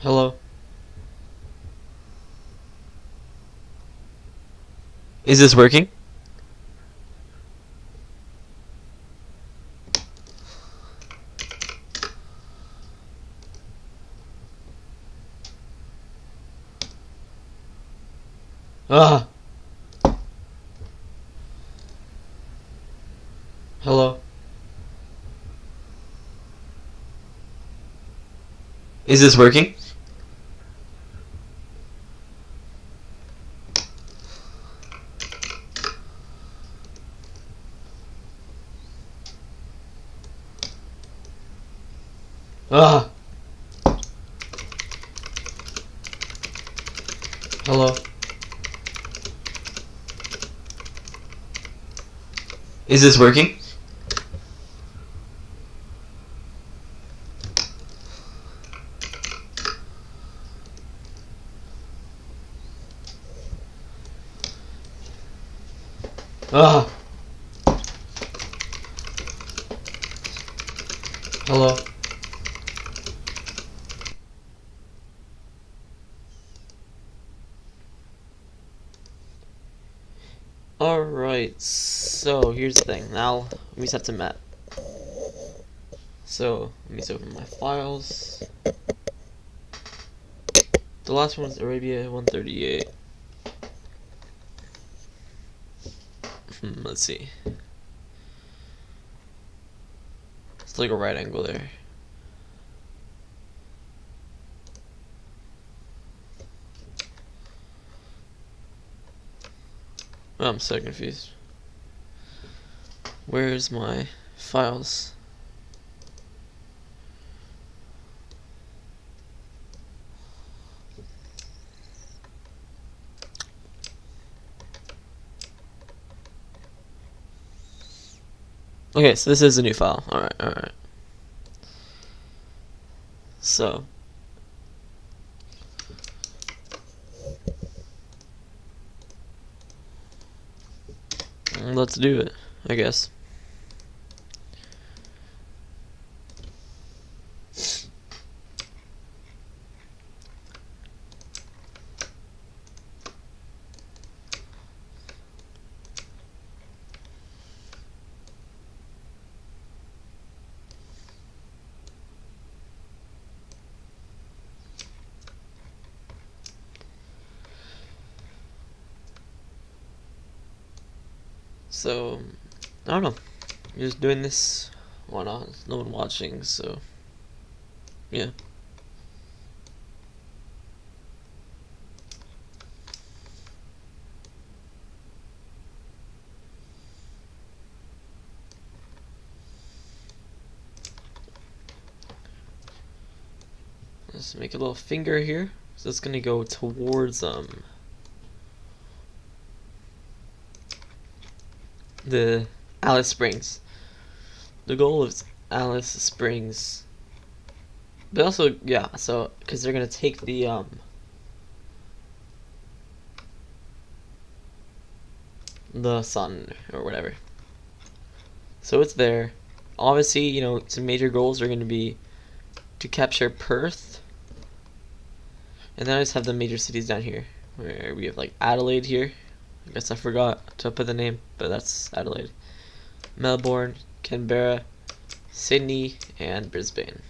Hello? Is this working? Ah! Hello? Is this working? Ah! Hello? Is this working? Ah! Hello? Alright, so here's the thing. Now, let me set the map. So, let me open my files. The last one was Arabia 138. Let's see. It's like a right angle there. Oh, I'm so confused. Where's my files? Okay, so this is a new file. Alright. So, let's do it, I guess. So, I don't know. I'm just doing this. Why not? There's no one watching, so yeah. Let's make a little finger here. So it's gonna go towards the Alice Springs. The goal of Alice Springs, but also yeah. So because they're gonna take the sun or whatever. So it's there. Obviously, you know, some major goals are gonna be to capture Perth. And then I just have the major cities down here, where we have like Adelaide here. I guess I forgot to put the name, but that's Adelaide. Melbourne, Canberra, Sydney, and Brisbane.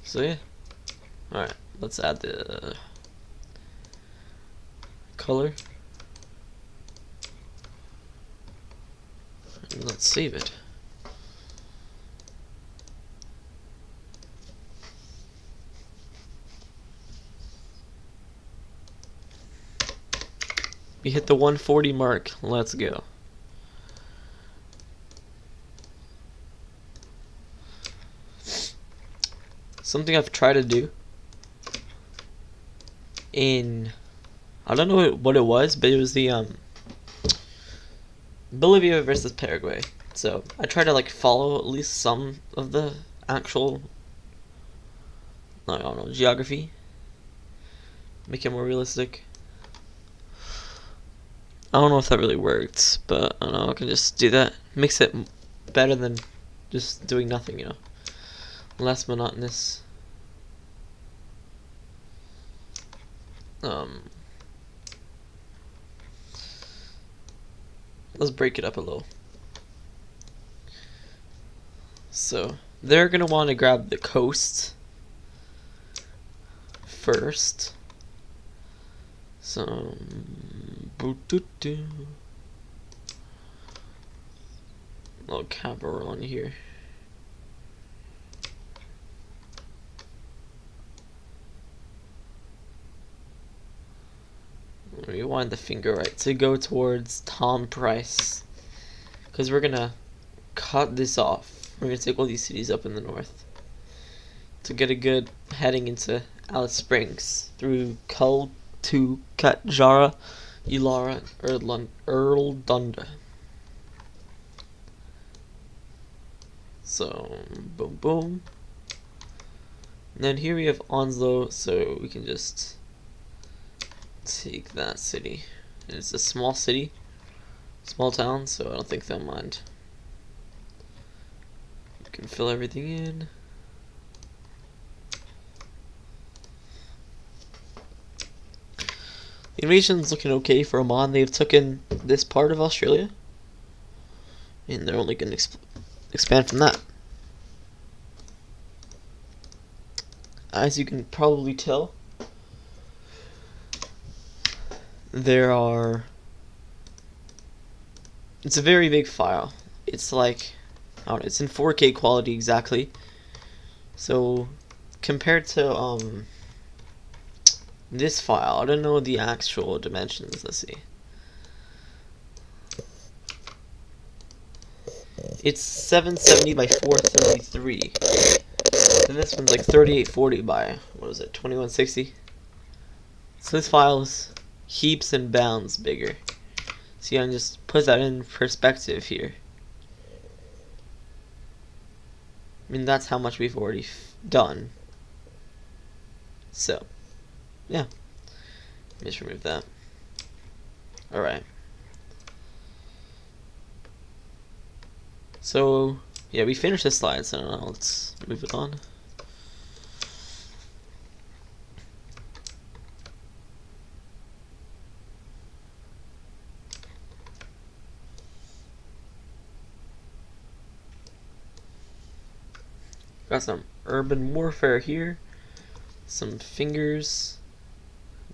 So yeah. Alright, let's add the color. And let's save it. We hit the 140 mark. Let's go. Something I've tried to do in, I don't know what it was, but it was the Bolivia versus Paraguay. So I try to like follow at least some of the actual, I don't know, geography, make it more realistic. I don't know if that really worked, but I don't know, I can just do that. Makes it better than just doing nothing, you know. Less monotonous. Let's break it up a little. So they're gonna want to grab the coast first. So little capital on here. We want the finger right to go towards Tom Price, because we're gonna cut this off. We're gonna take all these cities up in the north to get a good heading into Alice Springs through Cull to Katjara, Ilara, Earl Dunda. So boom boom. And then here we have Onslow, so we can just take that city. And it's a small city, small town, so I don't think they'll mind. You can fill everything in. The invasion's looking okay for Oman. They've taken this part of Australia, and they're only going to expand from that. As you can probably tell, it's a very big file. It's like, I don't know, it's in 4K quality exactly. So compared to this file, I don't know the actual dimensions. Let's see. It's 770 by 433. And this one's like 3840 by, what is it, 2160? So this file is heaps and bounds bigger. See, I can just put that in perspective here. I mean, that's how much we've already done. So, yeah. Let me just remove that. Alright. So, yeah, we finished this slide, so now let's move it on. Got some urban warfare here. Some fingers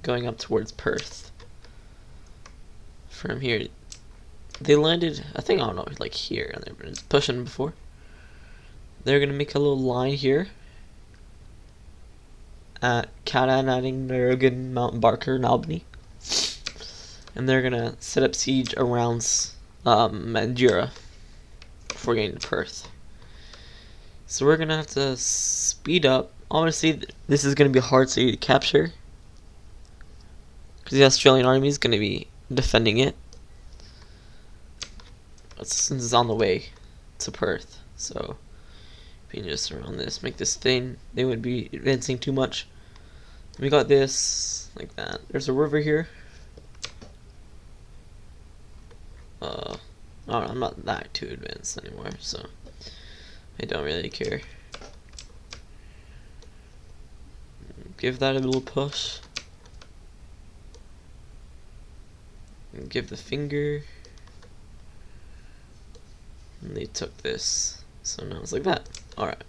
going up towards Perth. From here, they landed, I think, I don't know, like here, and they've been pushing before. They're gonna make a little line here at Catanading, Mount Barker, and Albany, and they're gonna set up siege around Mandurah before getting to Perth. So we're gonna have to speed up. Obviously, this is gonna be a hard city to capture because the Australian army is gonna be defending it. But since it's on the way to Perth, so we can just surround this, make this thin. They wouldn't be advancing too much. We got this like that. There's a river here. I don't know, I'm not that too advanced anymore, so I don't really care. Give that a little push. And give the finger. And they took this. So now it's like that. Alright.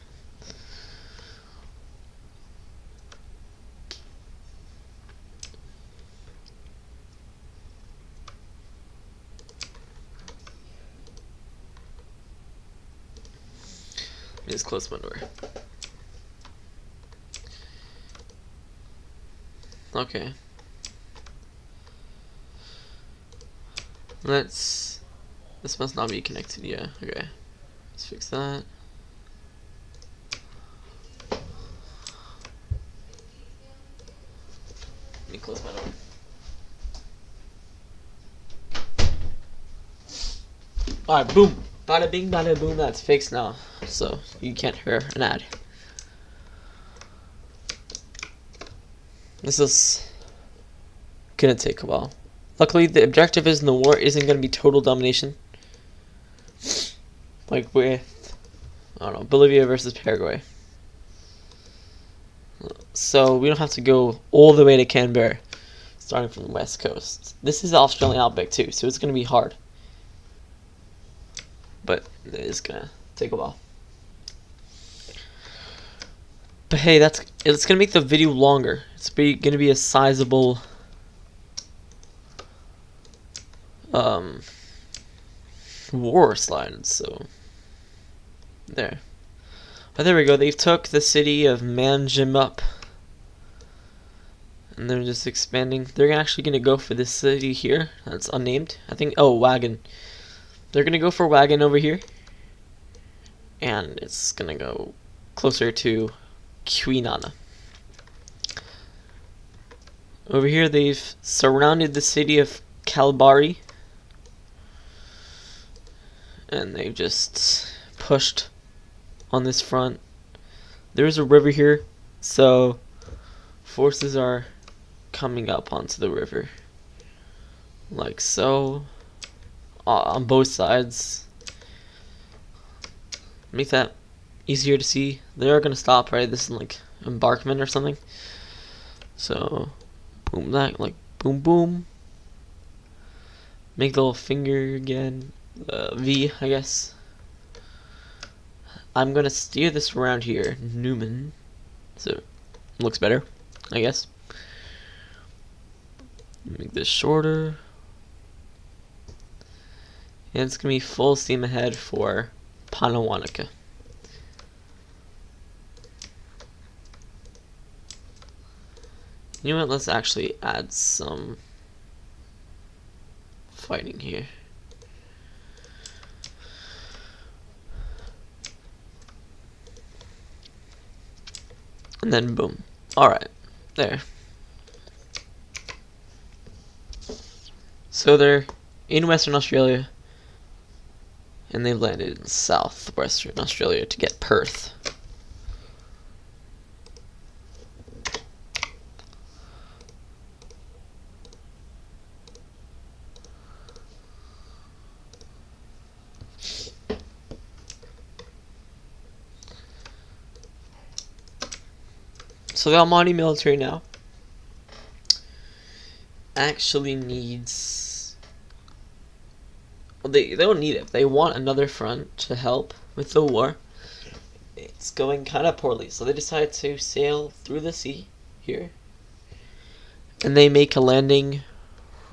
Let me just close my door. Okay. This must not be connected, yeah, okay. Let's fix that. Let me close my door. Alright, boom! Bada bing, bada boom, that's fixed now. So, you can't hear an ad. This is gonna take a while. Luckily, the objective in the war isn't gonna be total domination. Like with I don't know, Bolivia versus Paraguay. So we don't have to go all the way to Canberra, starting from the west coast. This is the Australian outback too, so it's gonna be hard. But it is gonna take a while. But hey, it's gonna make the video longer. It's gonna be a sizable war slide. So there. But there we go. They took the city of Manjimup, and they're just expanding. They're actually gonna go for this city here. That's unnamed. I think. Oh, Wagon. They're gonna go for Wagon over here, and it's gonna go closer to Kwinana. Over here, they've surrounded the city of Kalbarri, and they've just pushed on this front. There's a river here, so forces are coming up onto the river, like so, on both sides. Make that easier to see. They are gonna stop, right? This is like embarkment or something. So boom, that like boom boom. Make the little finger again, V, I guess. I'm gonna steer this around here, Newman, so it looks better, I guess. Make this shorter, and it's gonna be full steam ahead for Panawanica. You know what? Let's actually add some fighting here. And then boom. Alright, there. So they're in Western Australia, and they landed in southwestern Australia to get Perth. So the Almighty military now actually needs, well, they don't need it. They want another front to help with the war. It's going kind of poorly, so they decide to sail through the sea here, and they make a landing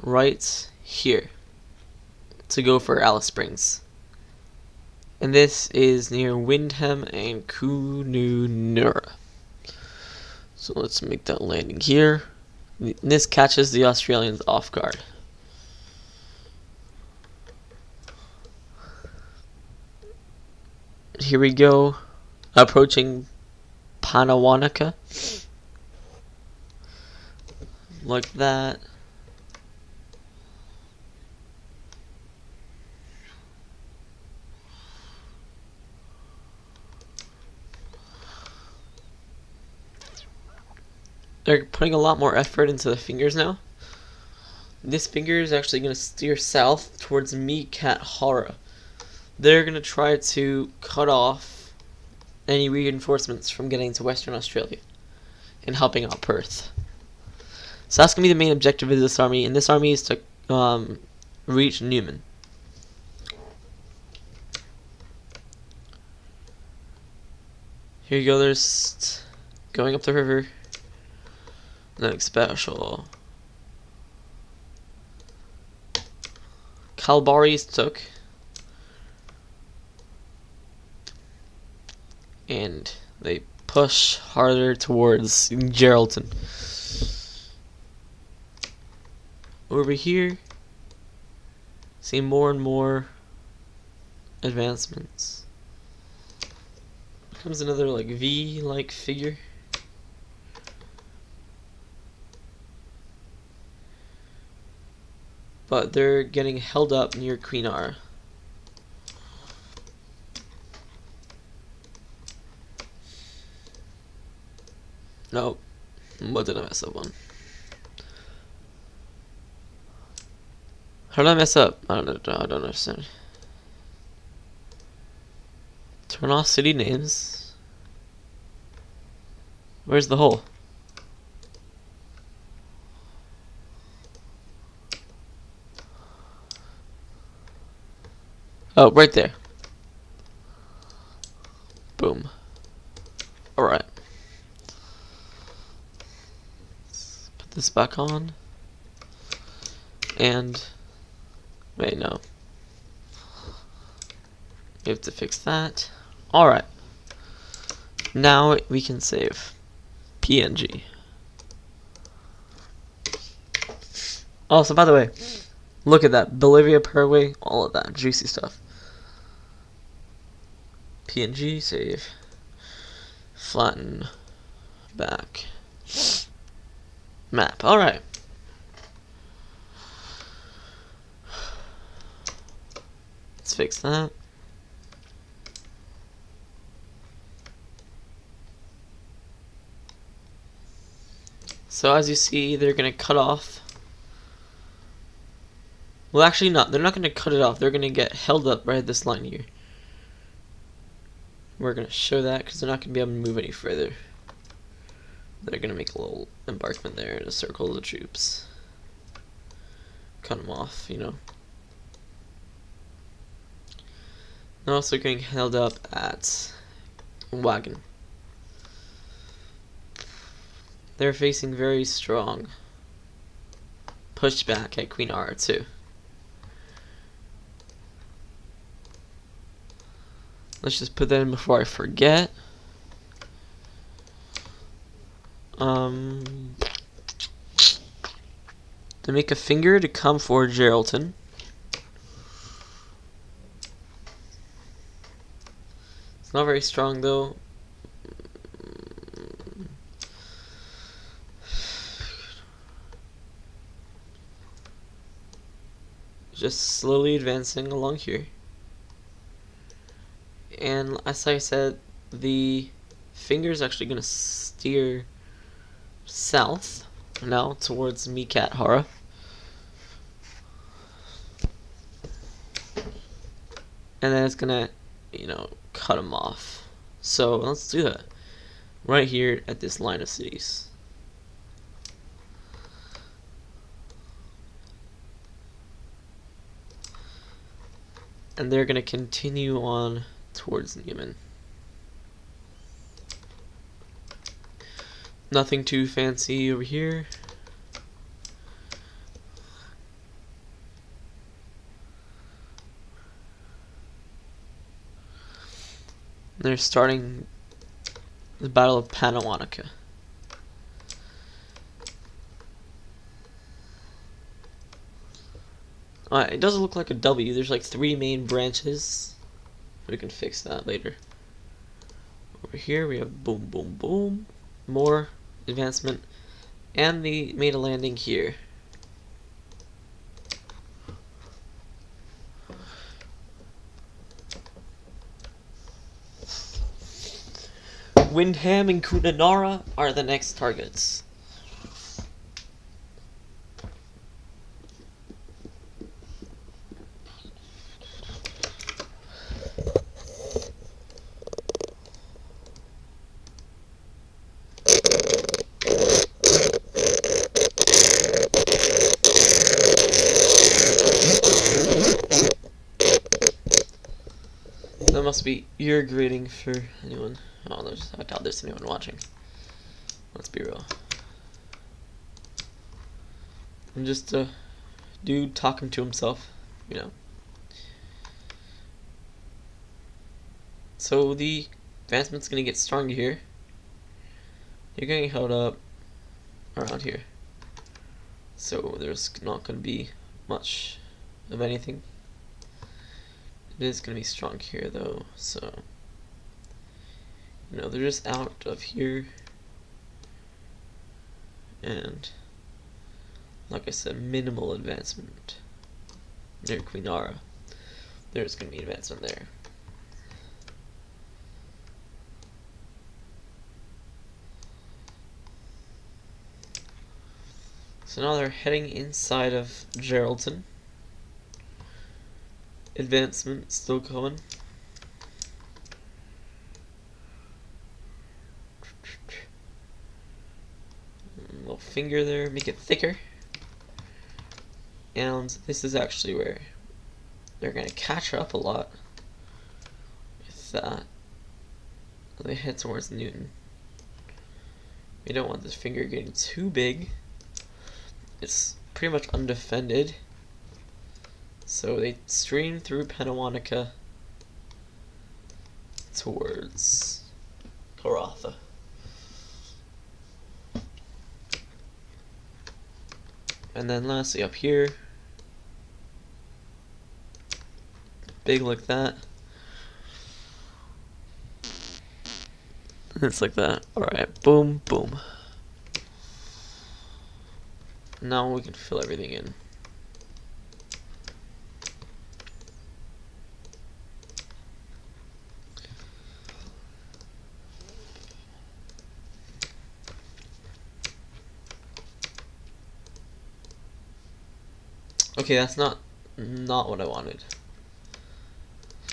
right here to go for Alice Springs. And this is near Windham and Kununurra. So let's make that landing here. This catches the Australians off guard. Here we go, approaching Panawanica. Like that. They're putting a lot more effort into the fingers now. This finger is actually going to steer south towards Meerkat-Hara. They're going to try to cut off any reinforcements from getting to Western Australia and helping out Perth. So that's going to be the main objective of this army, and this army is to reach Newman. Here you go, there's going up the river. Nothing special. Kalbarri's took, and they push harder towards Geraldton. Over here, see more and more advancements. Comes another like V-like figure. But they're getting held up near Kwinana. Nope. What did I mess up on? How did I mess up? I don't understand. Turn off city names. Where's the hole? Oh, right there. Boom. Alright. Put this back on. And wait, no. We have to fix that. Alright. Now we can save PNG. Also, by the way, look at that. Bolivia, Paraguay, all of that juicy stuff. PNG, save. Flatten. Back. Map. Alright. Let's fix that. So as you see, they're going to cut off. Well, actually not. They're not going to cut it off. They're going to get held up right at this line here. We're going to show that because they're not going to be able to move any further. They're going to make a little embankment there to circle the troops. Cut them off, you know. They're also getting held up at Wagon. They're facing very strong pushback at Queen R too. Let's just put that in before I forget. To make a finger to come for Geraldton. It's not very strong though. Just slowly advancing along here. And as I said, the finger is actually going to steer south now towards Mikat Hara. And then it's going to, you know, cut them off. So let's do that. Right here at this line of cities. And they're going to continue on towards Neiman. Nothing too fancy over here. They're starting the Battle of Panawanica. It doesn't look like a W. There's like 3 main branches. We can fix that later. Over here we have boom, boom, boom. More advancement. And they made a landing here. Windham and Kunanara are the next targets. That must be irritating for anyone. Oh, I doubt there's anyone watching. Let's be real. I'm just a dude talking to himself, you know. So the advancement's gonna get stronger here. You're getting held up around here. So there's not gonna be much of anything. It is going to be strong here though, so you know, they're just out of here, and like I said, minimal advancement near Queenara. There's going to be advancement there. So now they're heading inside of Geraldton. Advancement still coming. finger there, make it thicker. And this is actually where they're gonna catch up a lot with that. They head towards Newton. We don't want this finger getting too big. It's pretty much undefended. So they stream through Penawanica towards Karatha. And then lastly up here, big like that. It's like that. Alright, boom, boom. Now we can fill everything in. Okay, that's not what I wanted.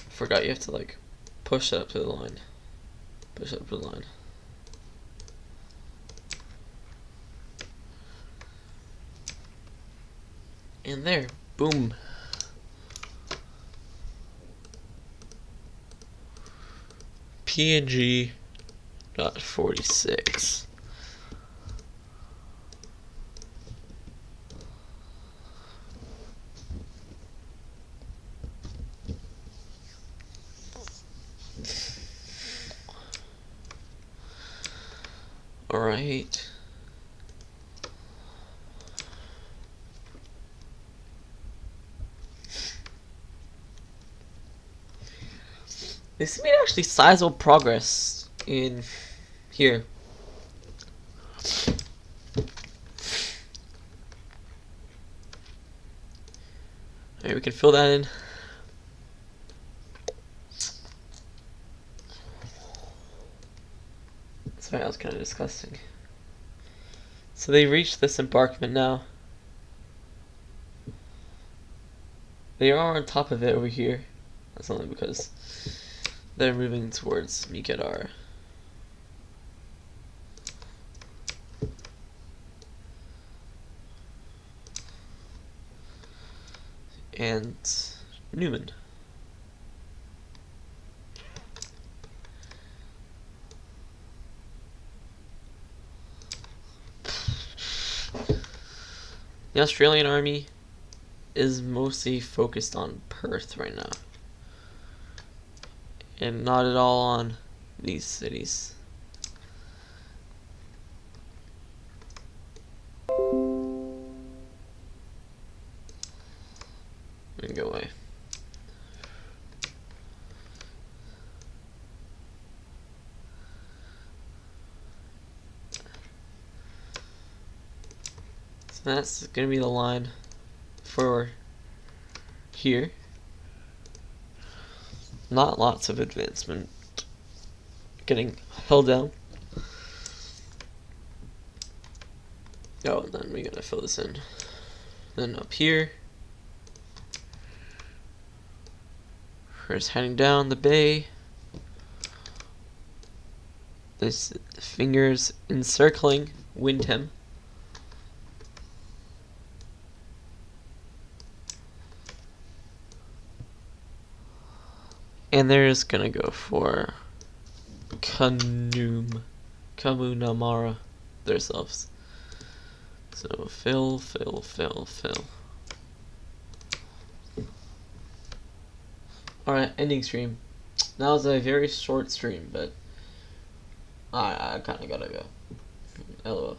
Forgot you have to like push it up to the line. Push it up to the line. And there, boom. PNG dot 46. All right. This made actually sizable progress in here. Alright, we can fill that in. Sorry, that was kind of disgusting. So they reached this embankment now. They are on top of it over here. That's only because they're moving towards Mikedar. And Newman. The Australian army is mostly focused on Perth right now, and not at all on these cities. And go away. So that's gonna be the line for here. Not lots of advancement. Getting held down. Oh, and then we gotta fill this in. Then up here, we're just heading down the bay. This fingers encircling Windham. And they're just gonna go for Kamunamara themselves. So fill. Alright, ending stream. That was a very short stream, but I kinda gotta go. LOL.